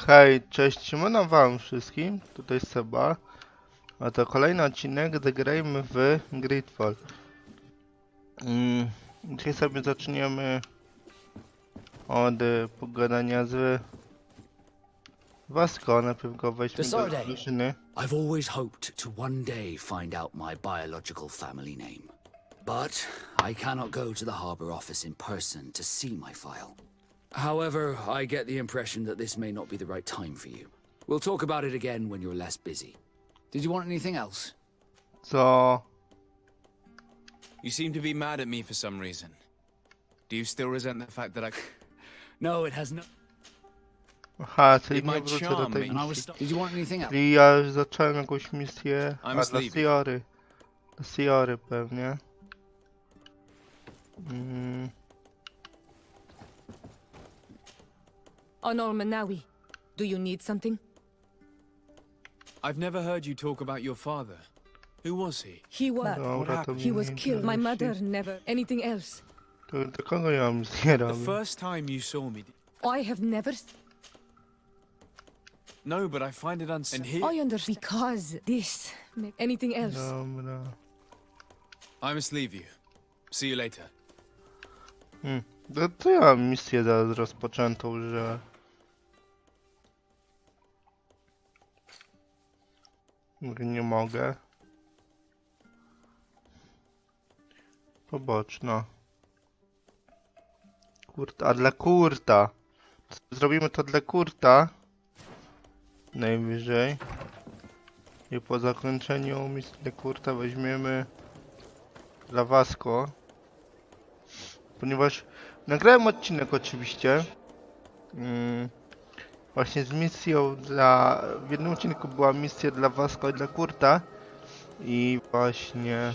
Hej, cześć, siemano wam wszystkim, tutaj Seba, a to kolejny odcinek Zagrajmy w Gridfall. Dzisiaj sobie zaczniemy od pogadania z Wasco, najpierw go weźmy do drużyny. I've always hoped to one day find out my biological family name. But I cannot go to the harbor office in person to see my file. However, I get the impression that this may not be the right time for you. We'll talk about it again when you're less busy. Did you want anything else? Co? You seem to be mad at me for some reason. Do you still resent the fact that I... No, it has no... Aha, czyli It nie might wrócę do charm tej me. And I misji. was... Did you want anything else? Czyli ja już zacząłem jakąś misję, I'm dla sleepy. Siory. Dla Siory pewnie. Honor Manawi, do you need something? I've never heard you talk about your father. Who was he? He was. Dobra, to He mnie was nie killed. My interesuje. mother never. Anything else? To do kogo ja mam misję The robić? first time you saw me... I have never. No, but I find it And here... I understand. Because this. Anything else? Dobra. I must leave you. See you later. To ja mam misję zaraz rozpoczętą, że... Nie mogę. Poboczna. Kurta, a dla Kurta. Zrobimy to dla Kurta. Najwyżej. I po zakończeniu misji dla Kurta weźmiemy dla Wasco. Ponieważ nagrałem odcinek oczywiście. Właśnie z misją dla... W jednym odcinku była misja dla Wasco i dla Kurta. I właśnie...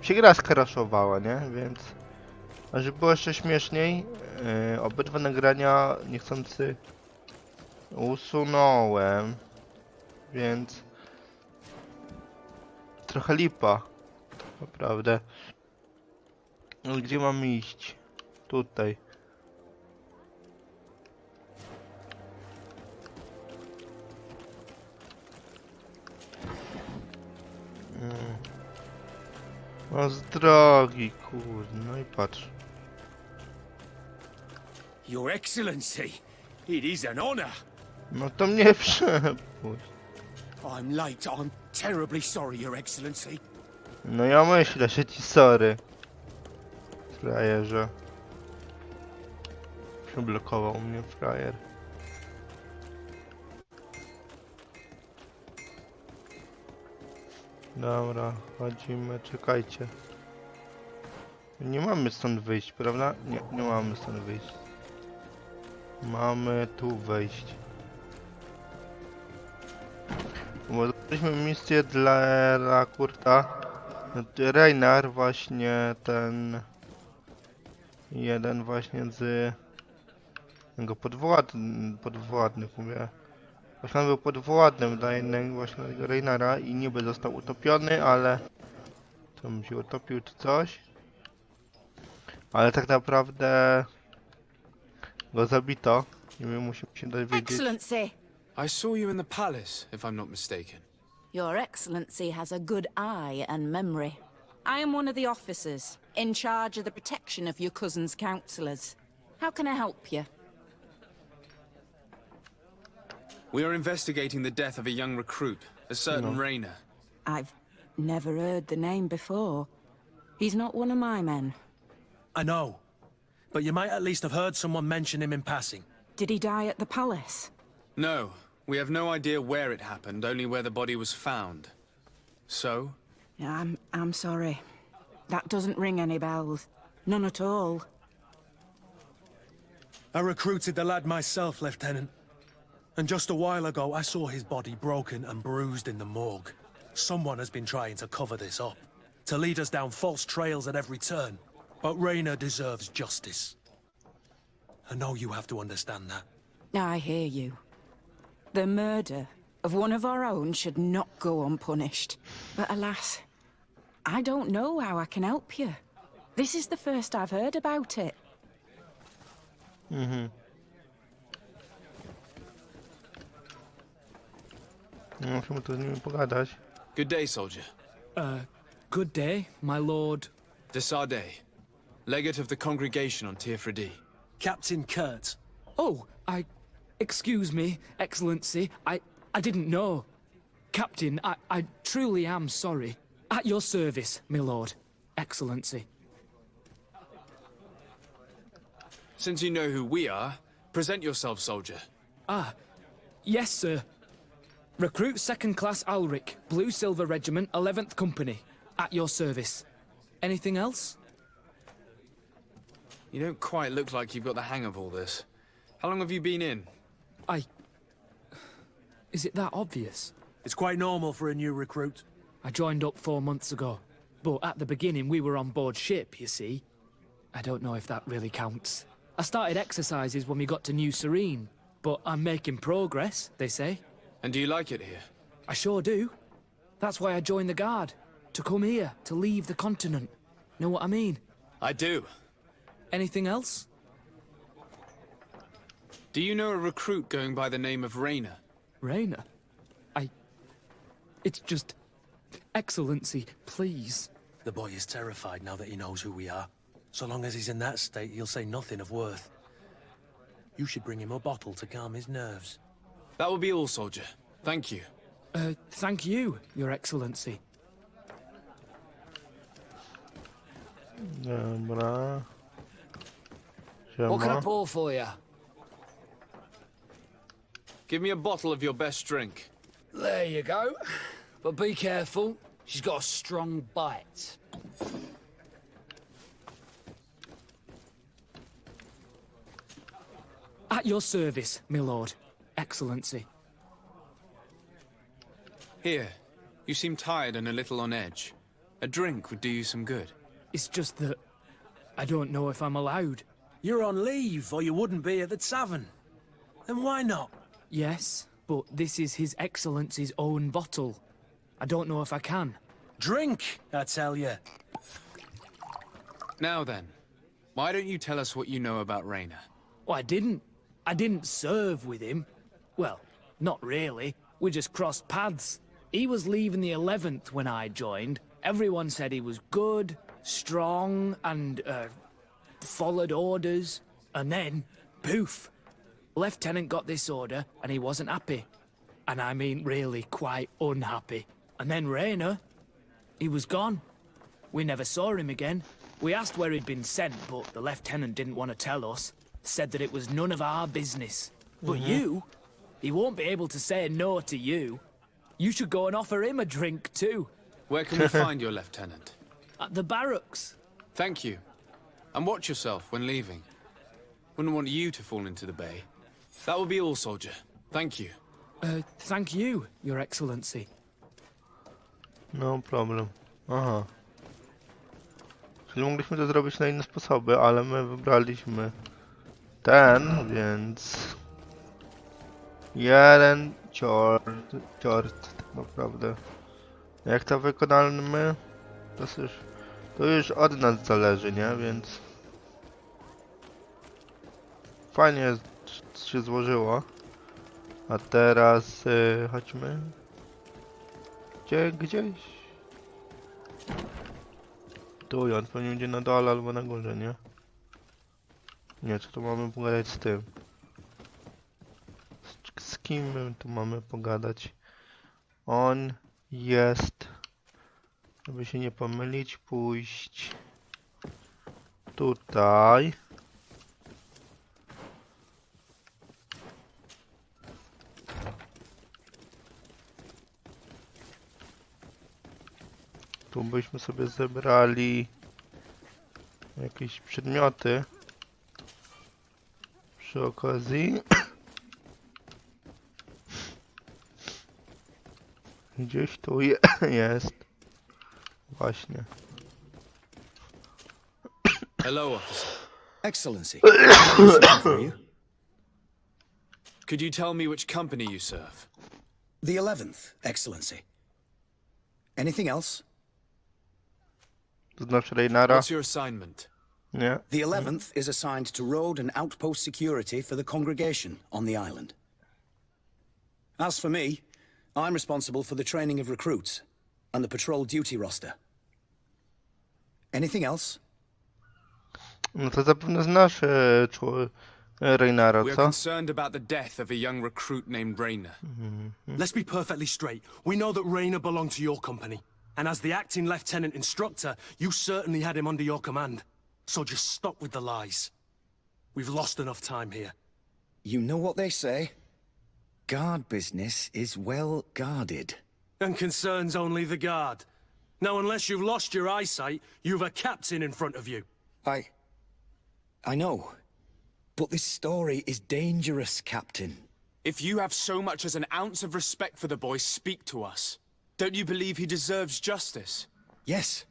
się gra skraszowała, nie? Więc... A żeby było jeszcze śmieszniej, obydwa nagrania niechcący usunąłem. Więc... trochę lipa. Naprawdę. No gdzie mam iść? Tutaj. No z drogi, kurde, no i patrz. Your Excellency, it is an honor. No to mnie przepuść. I'm late. I'm terribly sorry, Your Excellency. No ja myślę, że ci sorry. Frajerze. Przeblokował mnie frajer. Dobra, chodzimy, czekajcie. Nie mamy stąd wyjść, prawda? Nie mamy stąd wyjść. Mamy tu wejść. Bo zrobiliśmy misję dla Kurta. Reinar właśnie ten... jeden właśnie z... jego podwładnych mówię. Właśnie on był podwładnym dla innego właśnie tego Reinara i niby został utopiony, ale... to bym się utopił czy coś. Ale tak naprawdę... go zabito i my musimy się dowiedzieć... Excellency! I saw you in the palace, if I'm not mistaken. Your Excellency has a good eye and memory. I am one of the officers, in charge of the protection of your cousin's councillors. How can I help you? We are investigating the death of a young recruit, a certain Rainer. I've never heard the name before. He's not one of my men. I know, but you might at least have heard someone mention him in passing. Did he die at the palace? No, we have no idea where it happened, only where the body was found. So? I'm sorry. That doesn't ring any bells. None at all. I recruited the lad myself, Lieutenant. And just a while ago, I saw his body broken and bruised in the morgue. Someone has been trying to cover this up, to lead us down false trails at every turn. But Rainer deserves justice. I know you have to understand that. I hear you. The murder of one of our own should not go unpunished. But alas, I don't know how I can help you. This is the first I've heard about it. Musimy tu z nimi pogadać. Good day, soldier. Good day, my lord. De Sardet, legate of the congregation on Tier Captain Kurt. Oh, excuse me, Excellency. I didn't know. Captain, I truly am sorry. At your service, my lord. Excellency. Since you know who we are, present yourself, soldier. Yes, sir. Recruit 2nd Class Alric, Blue Silver Regiment, 11th Company. At your service. Anything else? You don't quite look like you've got the hang of all this. How long have you been in? Is it that obvious? It's quite normal for a new recruit. I joined up 4 months ago. But at the beginning, we were on board ship, you see. I don't know if that really counts. I started exercises when we got to New Serene. But I'm making progress, they say. And do you like it here? I sure do. That's why I joined the Guard. To come here, to leave the continent. Know what I mean? I do. Anything else? Do you know a recruit going by the name of Rayner? Raina? It's just... Excellency, please. The boy is terrified now that he knows who we are. So long as he's in that state, he'll say nothing of worth. You should bring him a bottle to calm his nerves. That will be all, soldier. Thank you. Thank you, Your Excellency. Dobra. What can I Siema. pour for you? Give me a bottle of your best drink. There you go. But be careful. She's got a strong bite. At your service, my lord. Excellency. Here. You seem tired and a little on edge. A drink would do you some good. It's just that... I don't know if I'm allowed. You're on leave, or you wouldn't be at the tavern. Then why not? Yes, but this is His Excellency's own bottle. I don't know if I can. Drink, I tell you. Now then, why don't you tell us what you know about Rayner? Well, I didn't serve with him. Well, not really. We just crossed paths. He was leaving the 11th when I joined. Everyone said he was good, strong, and, followed orders. And then, poof. Lieutenant got this order, and he wasn't happy. And I mean really quite unhappy. And then Rayner, he was gone. We never saw him again. We asked where he'd been sent, but the lieutenant didn't want to tell us. Said that it was none of our business. But you, he won't be able to say no to you. You should go and offer him a drink too. Where can we find your lieutenant? At the barracks. Thank you. And watch yourself when leaving. Wouldn't want you to fall into the bay. That will be all, soldier. Thank you. Thank you, Your Excellency. No problem. Aha. Czyli mogliśmy to zrobić na inne sposoby, ale my wybraliśmy ten, więc... Jeden ciort tak naprawdę. Jak to wykonamy? To już od nas zależy, nie? Więc... Fajnie się złożyło. A teraz chodźmy. Gdzieś? Tu i on pewnie będzie na dole albo na górze, nie? Nie, co tu mamy pogadać z tym? Z kim my tu mamy pogadać? On jest... Żeby się nie pomylić, pójść... Tutaj. Tu byśmy sobie zebrali jakieś przedmioty przy okazji. Gdzieś tu jest. Właśnie. Hello, officer. Excellency, can I do something for you? Could you tell me which company you serve? The 11th, Excellency. Anything else? To znaczy Reynara? What's your assignment? Nie. The 11th is assigned to road and outpost security for the congregation on the island. As for me, I'm responsible for the training of recruits and the patrol duty roster. Anything else? No to zapewne znasz Reinara, We are co? concerned about the death of a young recruit named Rainer. Let's be perfectly straight. We know that Rainer belonged to your company. And as the acting lieutenant instructor, you certainly had him under your command. So just stop with the lies. We've lost enough time here. You know what they say? Guard business is well guarded. And concerns only the guard. Now, unless you've lost your eyesight, you've a captain in front of you. I know. But this story is dangerous, Captain. If you have so much as an ounce of respect for the boy, speak to us. Don't you believe he deserves justice? Yes,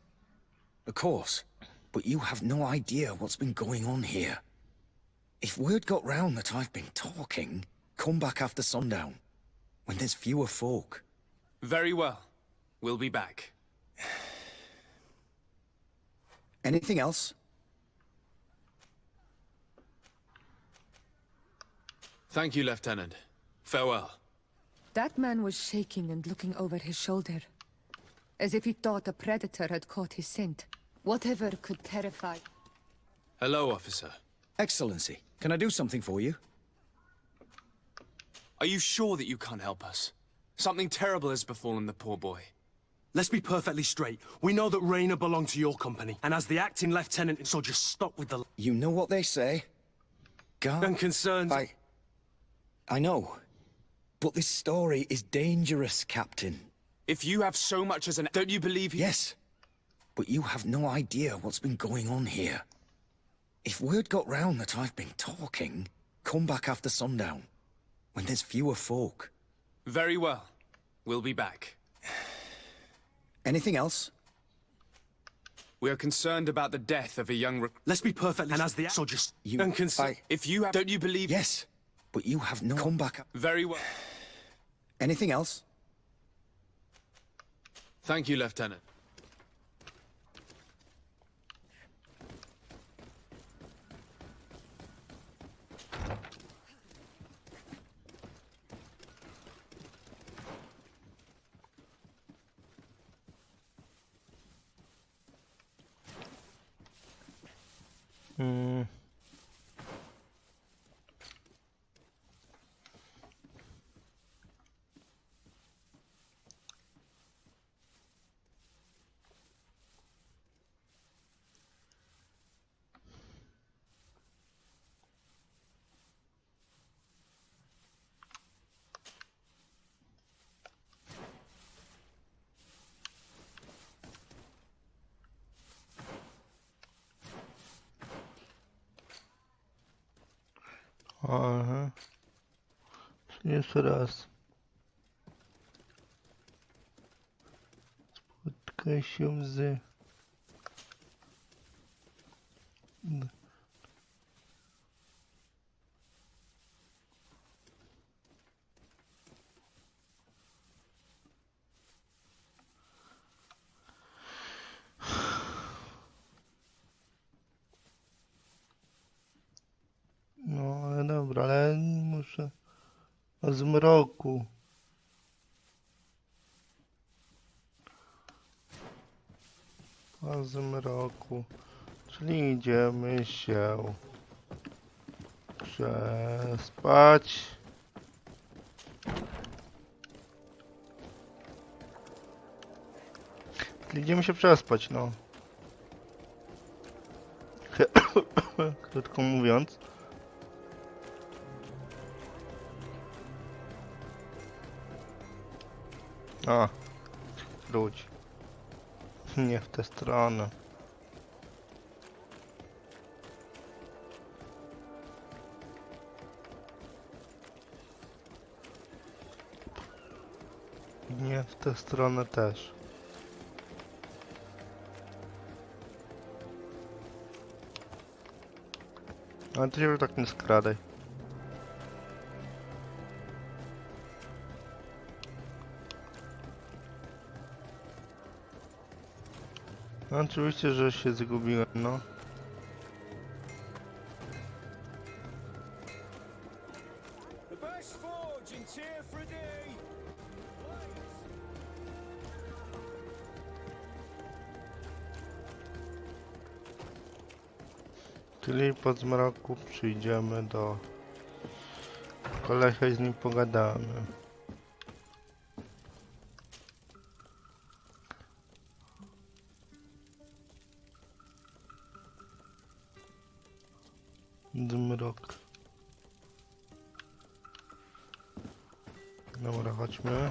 of course. But you have no idea what's been going on here. If word got round that I've been talking, come back after sundown, when there's fewer folk. Very well. We'll be back. Anything else? Thank you, Lieutenant. Farewell. That man was shaking and looking over his shoulder, as if he thought a predator had caught his scent. Whatever could terrify. Hello, officer. Excellency, can I do something for you? Are you sure that you can't help us? Something terrible has befallen the poor boy. Let's be perfectly straight. We know that Rainer belonged to your company. And as the acting lieutenant, so just stop with the... You know what they say? Guard... And concerns... I know. But this story is dangerous, Captain. If you have so much as an... Don't you believe he... Yes. But you have no idea what's been going on here. If word got round that I've been talking, come back after sundown, when there's fewer folk. Very well. We'll be back. Anything else? We are concerned about the death of a young Let's be perfectly... And as the... So just... And If you have... Don't you believe... Yes. But you have no... Come back... Very well. Anything else? Thank you, Lieutenant. Aha. Czyli jeszcze raz. Spotkaj się z... No, ale dobra, ale muszę... O zmroku. O zmroku. Czyli idziemy się przespać. Czyli idziemy się przespać, no. Krótko mówiąc. A, wróć. Nie w tę stronę. Nie w tę stronę też. Ale ty się tak nie skradaj. No, oczywiście, że się zgubiłem, no. The best forge in Tier for a day. Czyli po zmroku przyjdziemy do kolesia i z nim pogadamy. Zmrok. Dobra, chodźmy.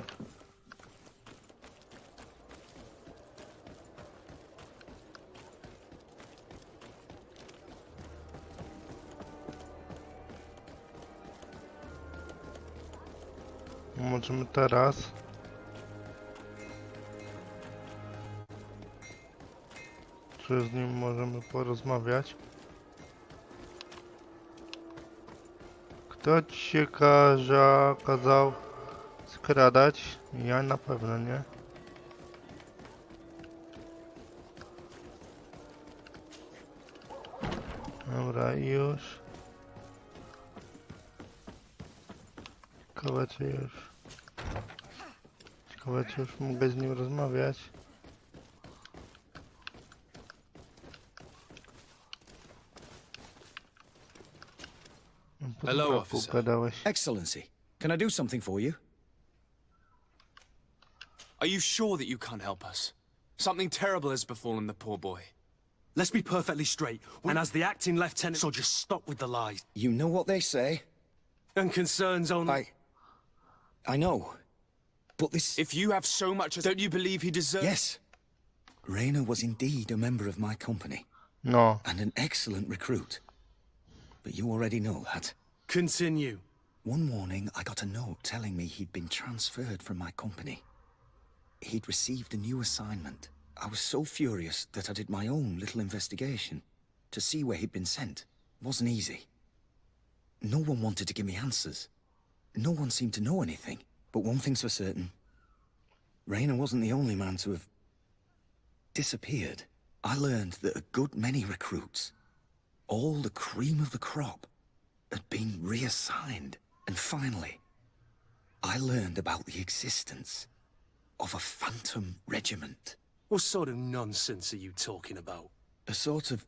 Możemy teraz. Czy z nim możemy porozmawiać? Kto ci się kazał skradać? Ja na pewno nie. Dobra, już. Ciekawe czy już. Ciekawe czy już mogę z nim rozmawiać. Hello, officer. Gadałeś. Excellency, can I do something for you? Are you sure that you can't help us? Something terrible has befallen the poor boy. Let's be perfectly straight. And as the acting lieutenant, so just stop with the lies. You know what they say. And concerns only. I know. But this... If you have so much, don't you believe he deserves... Yes. Rainer was indeed a member of my company. No. And an excellent recruit. But you already know that. Continue. One morning, I got a note telling me he'd been transferred from my company. He'd received a new assignment. I was so furious that I did my own little investigation to see where he'd been sent. It wasn't easy. No one wanted to give me answers. No one seemed to know anything. But one thing's for certain. Rainer wasn't the only man to have disappeared. I learned that a good many recruits, all the cream of the crop, had been reassigned. And finally, I learned about the existence of a phantom regiment. What sort of nonsense are you talking about? A sort of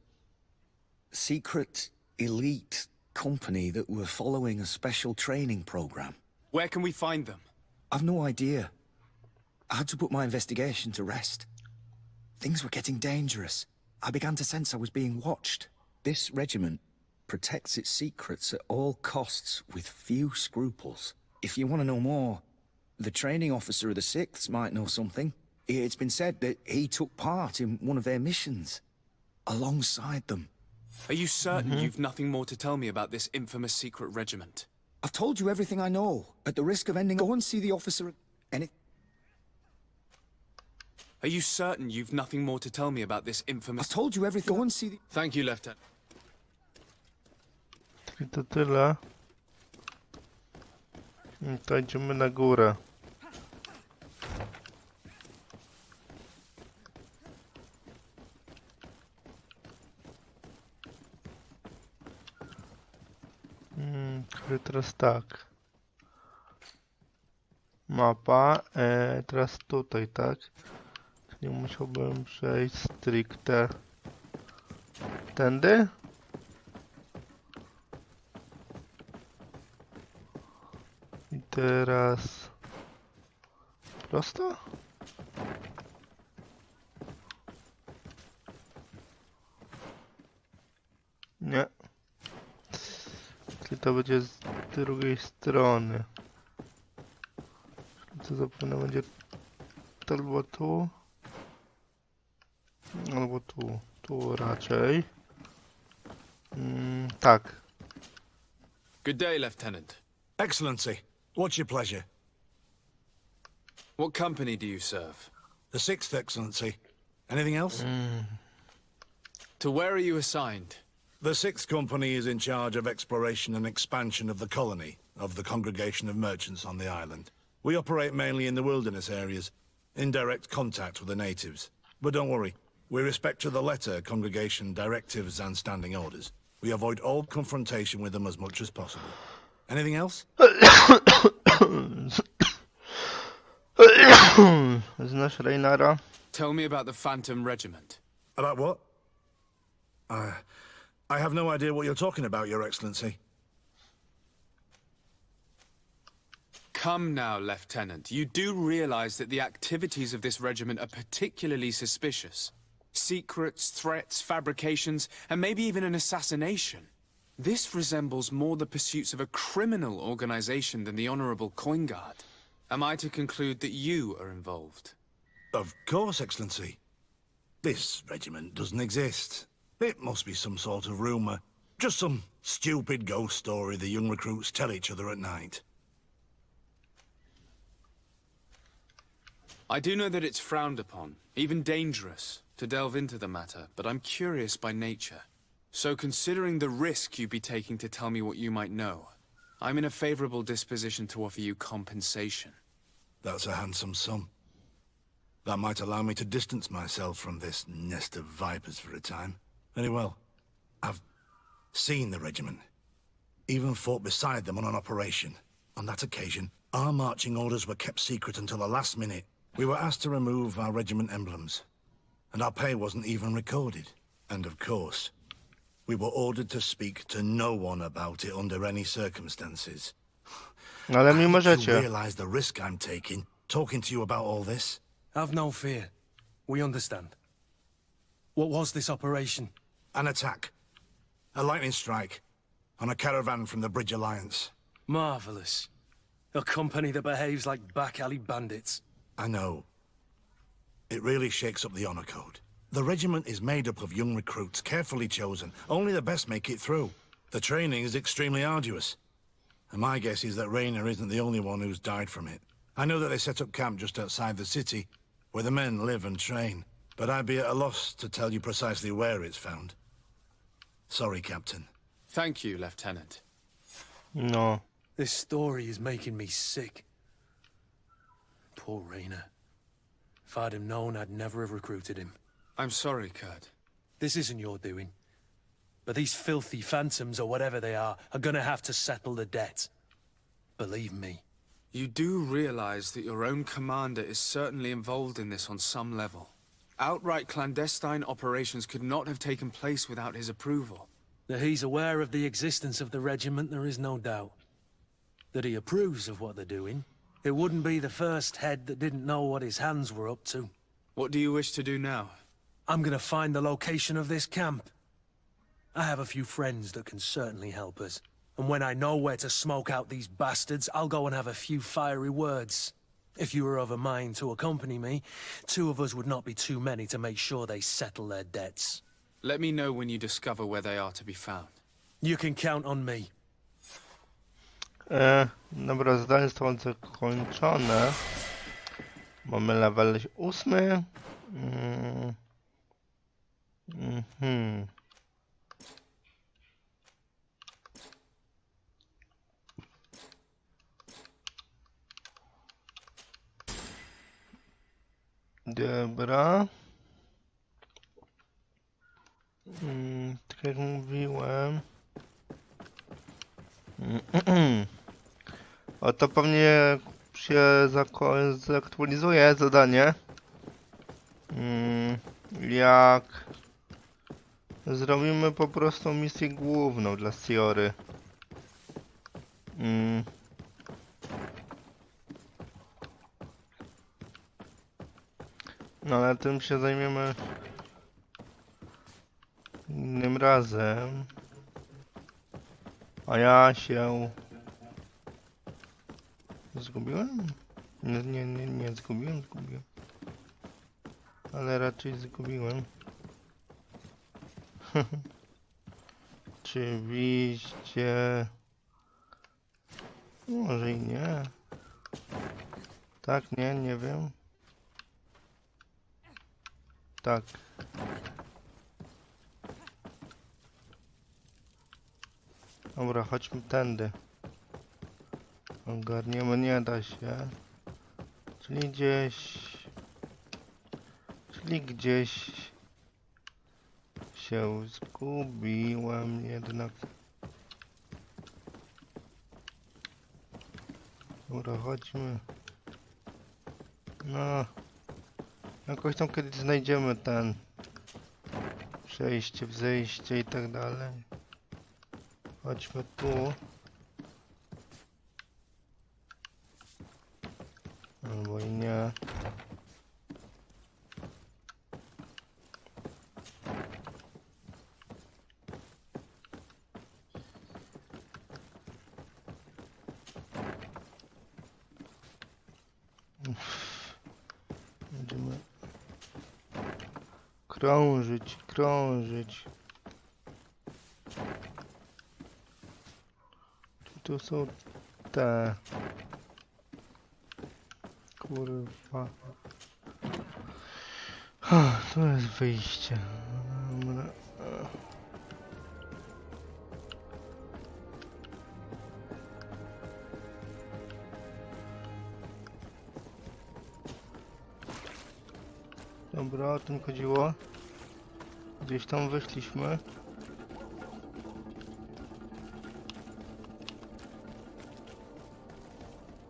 secret, elite company that were following a special training program. Where can we find them? I've no idea. I had to put my investigation to rest. Things were getting dangerous. I began to sense I was being watched. This regiment protects its secrets at all costs with few scruples. If you want to know more, the training officer of the 6th might know something. It's been said that he took part in one of their missions, alongside them. Are you certain you've nothing more to tell me about this infamous secret regiment? I've told you everything I know. At the risk of ending, go and see the officer and it... Are you certain you've nothing more to tell me about this infamous... I've told you everything. Go and see the... Thank you, Lieutenant. I to tyle. I to idziemy na górę. Czyli teraz tak. Mapa. Teraz tutaj, tak? Czyli musiałbym przejść stricte tędy. I teraz prosto? Nie. Czyli to będzie z drugiej strony. Co zapewne będzie to albo tu. Albo tu. Tu raczej. Tak. Good day, Lieutenant. Excellency, what's your pleasure? What company do you serve? The 6th, Excellency. Anything else? To where are you assigned? The 6th Company is in charge of exploration and expansion of the colony of the Congregation of Merchants on the island. We operate mainly in the wilderness areas, in direct contact with the natives. But don't worry, we respect to the letter Congregation directives and standing orders. We avoid all confrontation with them as much as possible. Anything else? Znasz Reinara? Tell me about the Phantom Regiment. About what? I have no idea what you're talking about, Your Excellency. Come now, Lieutenant. You do realize that the activities of this regiment are particularly suspicious. Secrets, threats, fabrications, and maybe even an assassination. This resembles more the pursuits of a criminal organization than the Honorable Coin Guard. Am I to conclude that you are involved? Of course, Excellency. This regiment doesn't exist. It must be some sort of rumor. Just some stupid ghost story the young recruits tell each other at night. I do know that it's frowned upon, even dangerous, to delve into the matter, but I'm curious by nature. So considering the risk you'd be taking to tell me what you might know, I'm in a favorable disposition to offer you compensation. That's a handsome sum. That might allow me to distance myself from this nest of vipers for a time. Very well. I've seen the regiment. Even fought beside them on an operation. On that occasion, our marching orders were kept secret until the last minute. We were asked to remove our regiment emblems, and our pay wasn't even recorded. And of course, we were ordered to speak to no one about it under any circumstances. Ale mi I możecie. realize the risk I'm taking, talking to you about all this. Have no fear. We understand. What was this operation? An attack. A lightning strike. On a caravan from the Bridge Alliance. Marvelous. A company that behaves like back-alley bandits. I know. It really shakes up the honor code. The regiment is made up of young recruits, carefully chosen. Only the best make it through. The training is extremely arduous. And my guess is that Raynor isn't the only one who's died from it. I know that they set up camp just outside the city, where the men live and train. But I'd be at a loss to tell you precisely where it's found. Sorry, Captain. Thank you, Lieutenant. No. This story is making me sick. Poor Raynor. If I'd have known, I'd never have recruited him. I'm sorry, Kurt. This isn't your doing. But these filthy phantoms, or whatever they are gonna have to settle the debt. Believe me. You do realize that your own commander is certainly involved in this on some level. Outright clandestine operations could not have taken place without his approval. That he's aware of the existence of the regiment, there is no doubt. That he approves of what they're doing. It wouldn't be the first head that didn't know what his hands were up to. What do you wish to do now? I'm gonna find the location of this camp. I have a few friends that can certainly help us. And when I know where to smoke out these bastards, I'll go and have a few fiery words. If you were of a mind to accompany me, 2 of us would not be too many to make sure they settle their debts. Let me know when you discover where they are to be found. You can count on me. Dobra, zadanie zostało zakończone. Mamy level 8. Dobra. Tak jak mówiłem. O, to pewnie się zaktualizuje zadanie. Jak zrobimy po prostu misję główną dla Siory. No ale tym się zajmiemy innym razem. A ja się zgubiłem? Nie zgubiłem. Ale raczej zgubiłem. Oczywiście. Może i nie. Tak, nie wiem. Tak. Dobra, chodźmy tędy. Ogarniemy, nie da się. Czyli gdzieś się zgubiłem jednak. Dobra, chodźmy. No. Jakoś tam kiedyś znajdziemy ten Przejście, wzejście i tak dalej. Chodźmy tu. Albo i nie. Będziemy krążyć, krążyć. Tu są te. Kurwa. To jest wyjście. Dobra. Dobra, o tym chodziło. Gdzieś tam wyszliśmy.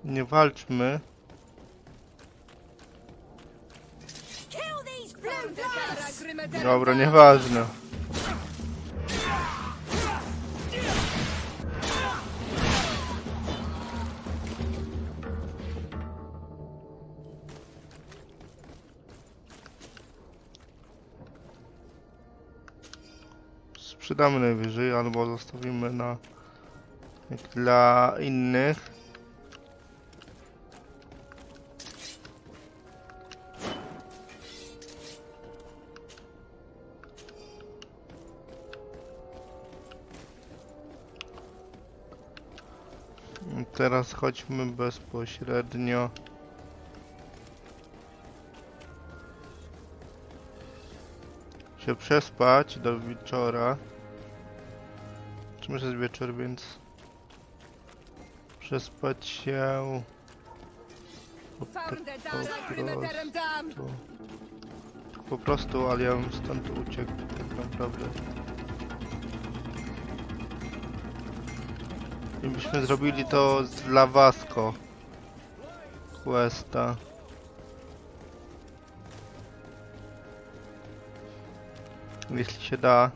Nie walczmy. Dobra, nieważne. Sprzedamy najwyżej, albo zostawimy na jak dla innych. Teraz chodźmy bezpośrednio. Się przespać do wieczora. Czym jest wieczór, więc przespać się po prostu, ale ja bym stąd uciekł tak naprawdę. I byśmy zrobili to dla Wasco questa. Jeśli się da.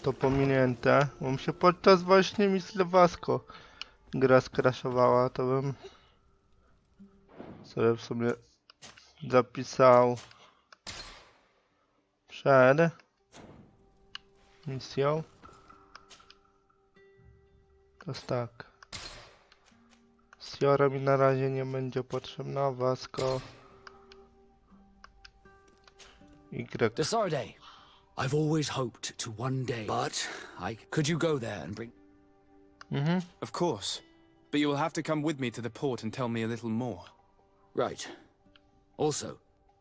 To pominięte. Bo mi się podczas właśnie misji Wasco gra skraszowała, to bym sobie w sumie zapisał przed misją. To jest tak. Siora mi na razie nie będzie potrzebna, Wasco. Y. Desarde, I've always hoped to one day, but could you go there and bring... Of course. But you will have to come with me to the port and tell me a little more. Right. Also,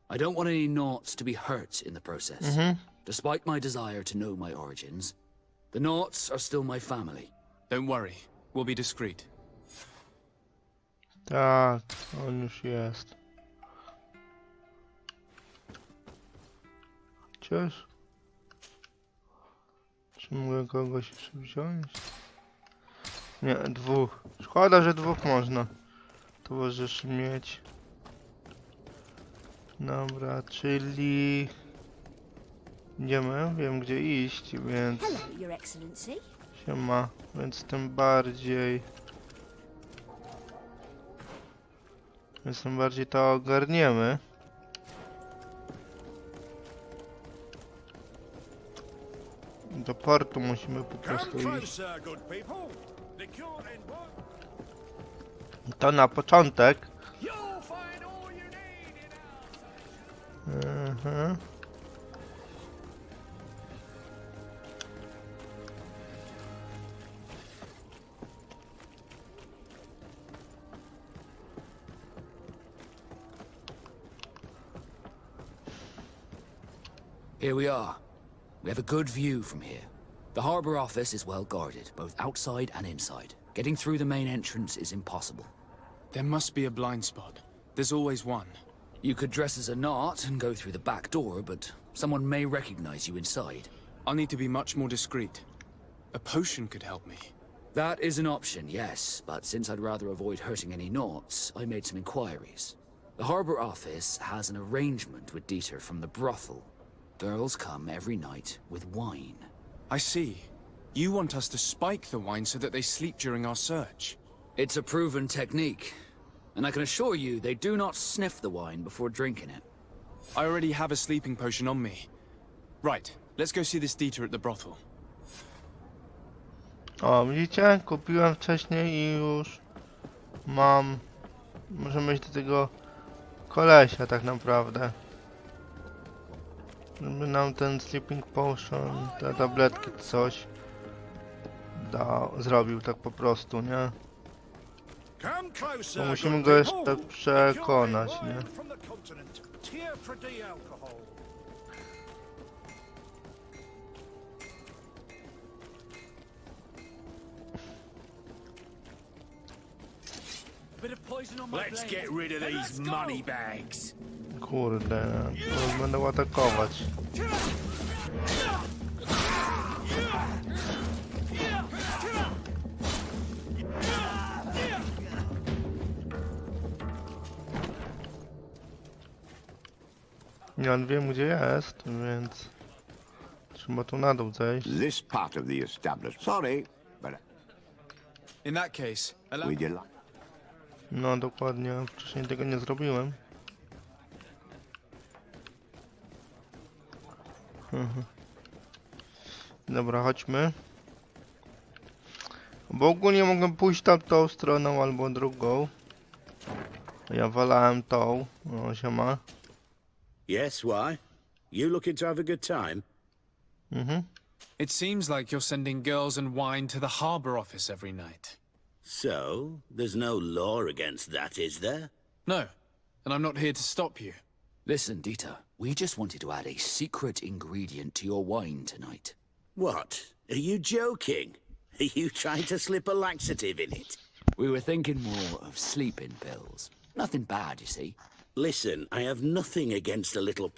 I don't want any Naughts to be hurt in the process. Despite my desire to know my origins, the Naughts are still my family. Don't worry. We'll be discreet. Tak, on już jest. Chociaż... Czy mogę kogoś jeszcze wziąć? Nie, dwóch. Szkoda, że dwóch można towarzyszy mieć. Dobra, czyli... Idziemy, wiem gdzie iść, więc... Siema, więc tym bardziej... Więc tym bardziej to ogarniemy. Do portu musimy po prostu iść. To na początek. Here we are. We have a good view from here. The harbor office is well guarded, both outside and inside. Getting through the main entrance is impossible. There must be a blind spot. There's always one. You could dress as a Naut and go through the back door, but someone may recognize you inside. I'll need to be much more discreet. A potion could help me. That is an option, yes, but since I'd rather avoid hurting any Naughts, I made some inquiries. The harbor office has an arrangement with Dieter from the brothel. Girls come every night with wine. I see. You want us to spike the wine so that they sleep during our search. It's a proven technique, and I can assure you they do not sniff the wine before drinking it. I already have a sleeping potion on me. Right, let's go see this Dieter at the brothel. O, widzicie? Kupiłem wcześniej i już mam... Możemy iść do tego kolesia tak naprawdę. Żeby nam ten sleeping potion, te tabletki, coś zrobił tak po prostu, nie? To musimy go jeszcze przekonać, nie? Let's get rid of these money bags. Kurde, to będą atakować. Nie, on wiem gdzie jest, więc trzeba tu na dół zejść. This part of the establishment. Sorry, but In that case, allow... would you like? No dokładnie, wcześniej tego nie zrobiłem. Dobra, chodźmy. Bo ogólnie mogę pójść tam tą stroną albo drugą. Ja wolałem tą. O, siema. Yes, why? You looking to have a good time? It seems like you're sending girls and wine to the harbor office every night. So, there's no law against that, is there? No, and I'm not here to stop you. Listen, Dieter, we just wanted to add a secret ingredient to your wine tonight. What? Are you joking? Are you trying to slip a laxative in it? We were thinking more of sleeping pills. Nothing bad, you see. Listen, I have nothing against a little...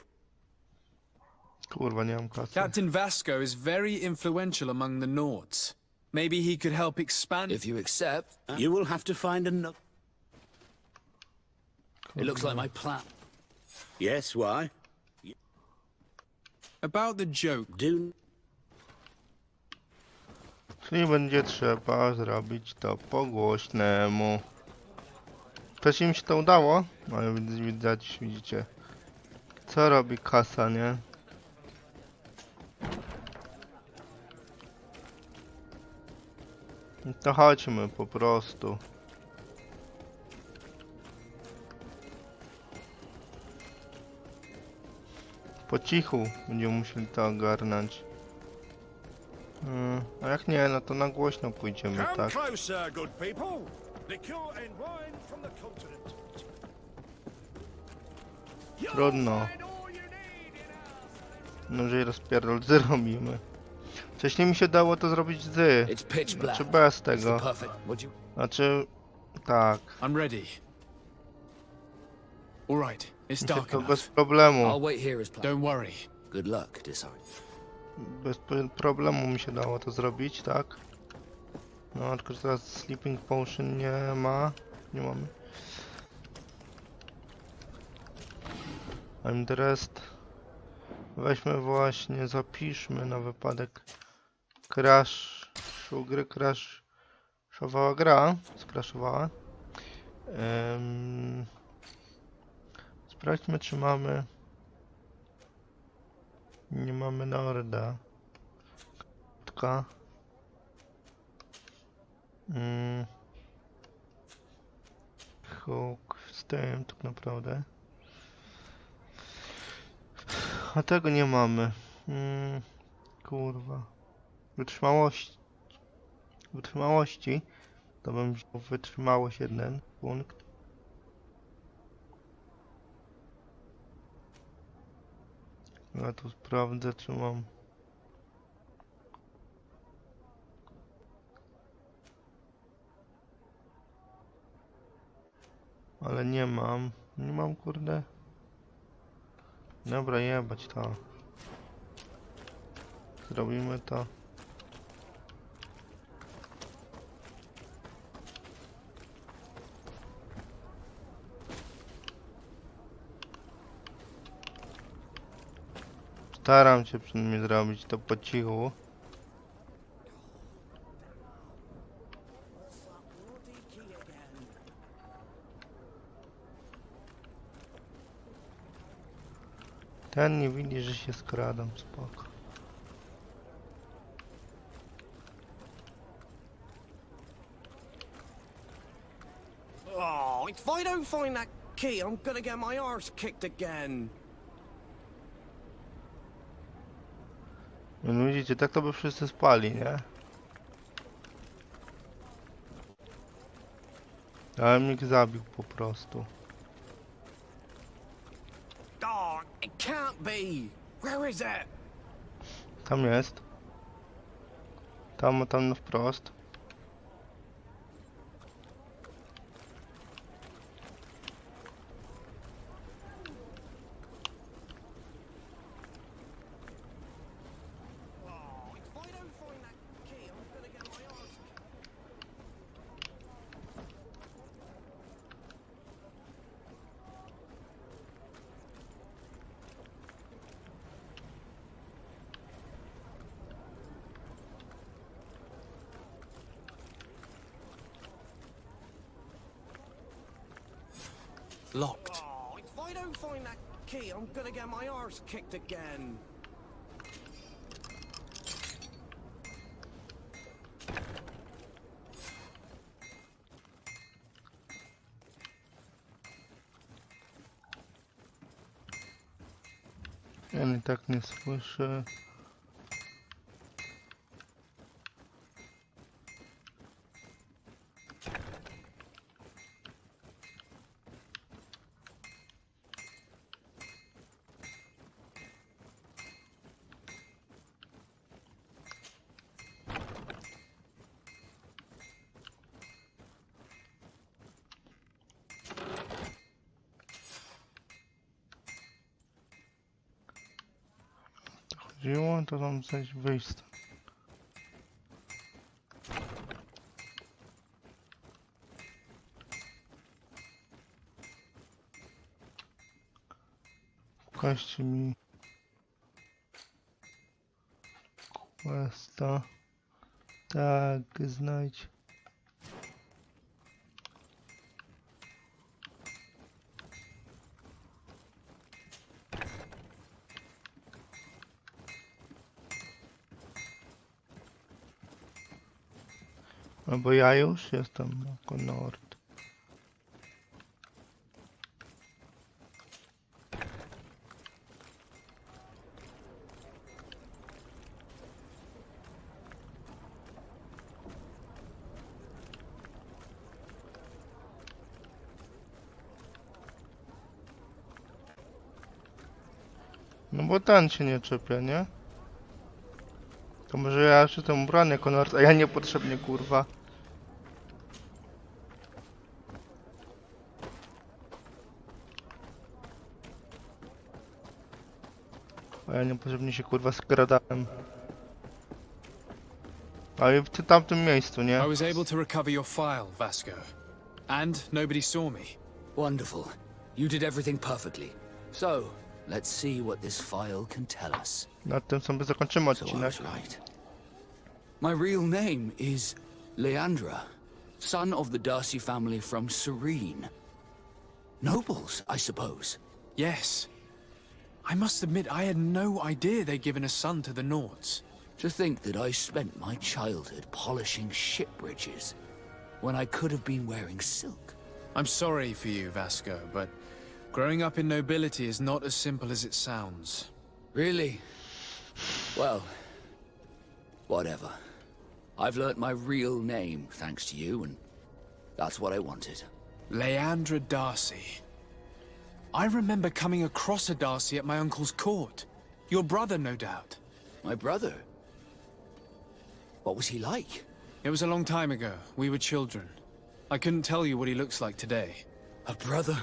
Kurwa, nie mam kasy. Captain Vasco is very influential among the Nords. Maybe he could help expand... If you accept, You will have to find another... it looks like my plan. Yes, why? About the joke, Do... Czyli będzie trzeba zrobić to po głośnemu. Też im się to udało, ale widać, widzicie, co robi kasa, nie? To chodźmy po prostu. Po cichu będziemy musieli to ogarnąć. A jak nie, no to na głośno pójdziemy, tak? closer, good people. Liqueur and wine from the continent. Trudno. No, że rozpierdol zrobimy. Wcześniej mi się dało to zrobić z. It's pitch black. Znaczy bez It's the tego. perfect. Would you? Znaczy, tak. I'm ready. All right, it's Mi się dark to enough. bez problemu. I'll wait here as planned. Don't worry. Good luck, Disarm. Bez problemu mi się dało to zrobić, tak? No, tylko że teraz Sleeping Potion nie ma. Nie mamy. I'm the rest. Weźmy właśnie, zapiszmy na wypadek gry crashowała gra. Skraszowała. Sprawdźmy czy mamy. Nie mamy Norda. Kotka. Hook z tym tak naprawdę. A tego nie mamy. Kurwa. Wytrzymałości. To bym wziął wytrzymałość jeden punkt. Ja tu sprawdzę czy mam. Ale nie mam. Nie mam kurde. Dobra, jebać to. Zrobimy to. Staram się przynajmniej zrobić to po cichu. Ten nie widzi, że się skradam, spoko. Oh, if I don't find that key, I'm gonna get my arse kicked again. No widzicie, tak to by wszyscy spali, nie? Ale mnie ich zabił po prostu. Oh, it can't be. Where is it? Tam jest. Tam na wprost. Oh, if I don't find that key, I'm gonna get my arse kicked. Locked. Oh, if I don't find that key, I'm gonna get my arse kicked again. Ja i tak nie słyszę. Chodziło, to tam coś wyjść stąd. Pokażcie mi questa. Tak, znajdź. Albo ja już jestem jako Nord. No bo ten się nie czepia, nie? To może ja jeszcze tę ubrany jako Nord, a ja niepotrzebnie, kurwa. A ja niepotrzebnie się, kurwa, skradałem. Ale w tamtym miejscu, nie? I was able to recover your file, Vasco. And nobody saw me. Wonderful. You did everything perfectly. So, let's see what this file can tell us. Na tym sobie zakończymy So I odcinek. was right. My real name is Leandra, son of the Darcy family from Serene. Nobles, I suppose. Yes. I must admit, I had no idea they'd given a son to the Nords. To think that I spent my childhood polishing ship bridges when I could have been wearing silk. I'm sorry for you, Vasco, but growing up in nobility is not as simple as it sounds. Really? Well, whatever. I've learnt my real name thanks to you, and that's what I wanted. Leandra Darcy. I remember coming across a Darcy at my uncle's court. Your brother, no doubt. My brother? What was he like? It was a long time ago. We were children. I couldn't tell you what he looks like today. A brother?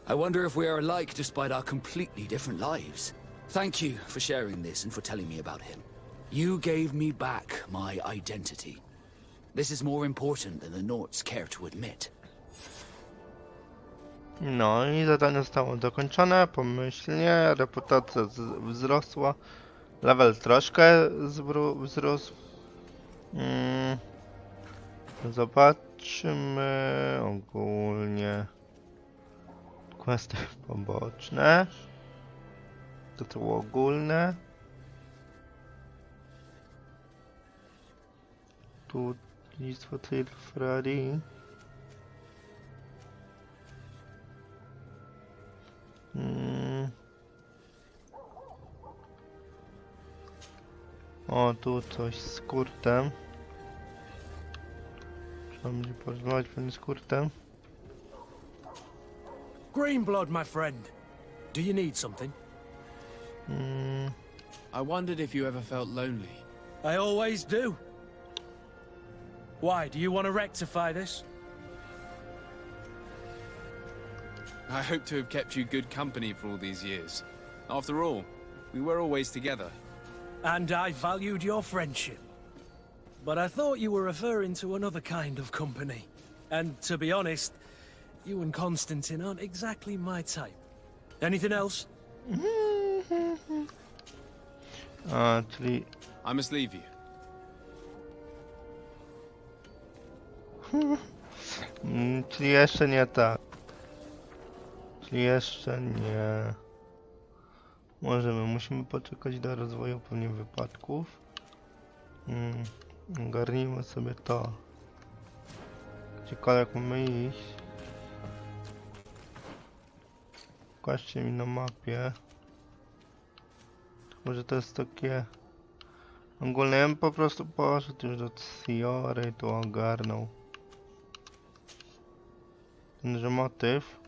I wonder if we are alike despite our completely different lives. Thank you for sharing this and for telling me about him. You gave me back my identity. This is more important than the Nords care to admit. No i zadanie zostało dokończone pomyślnie, reputacja wzrosła, level troszkę wzrósł. Zobaczmy ogólnie questy poboczne. To było ogólne. Tu dziedzictwo Ferrari. O, tu coś z kurtem. Trzeba będzie porozmawiać pewnie z kurtem. Greenblood, my friend. Do you need something? I wondered if you ever felt lonely. I always do. Why, do you want to rectify this? I hope to have kept you good company for all these years. After all, we were always together. And I valued your friendship. But I thought you were referring to another kind of company. And to be honest, you and Constantine aren't exactly my type. Anything else? Czyli... I must leave you. Czyli jeszcze nie tak. Czyli jeszcze nie. Musimy poczekać do rozwoju pewnie wypadków. Ogarnijmy sobie to. Gdziekolwiek mamy iść. Pokażcie mi na mapie. Może to jest takie... Ogólnie ja bym po prostu poszedł już do Siory i tu ogarnął. Tenże motyw.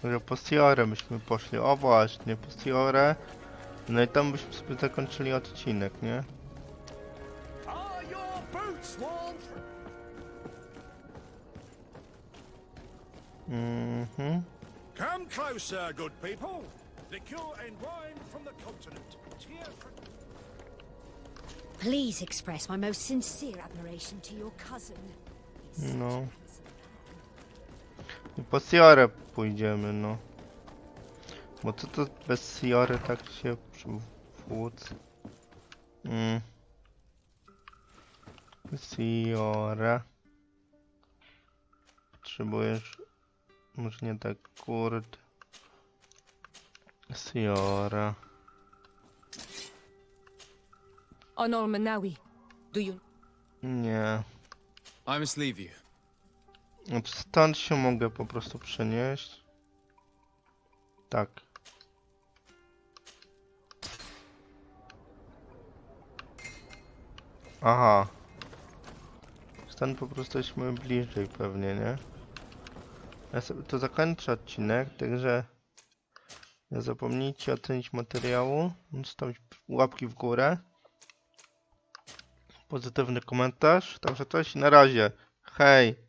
Że po Siorę byśmy poszli. O właśnie, po Siorę. No i tam byśmy sobie zakończyli odcinek, nie? Come closer, good people. Liqueur and wine from the continent. Please express my most sincere admiration to your cousin. No. I po Siorę pójdziemy, no. Bo co to bez Siory tak się wódz? Siora. Potrzebujesz... Może nie tak, kurde. Siora. Honor Manawi, do you... Nie. I must leave you. Stąd się mogę po prostu przenieść. Tak. Aha. Stąd po prostu jesteśmy bliżej pewnie, nie? Ja sobie to zakończę odcinek, także nie zapomnijcie ocenić materiału, zostawić łapki w górę, pozytywny komentarz, także cześć, na razie, hej!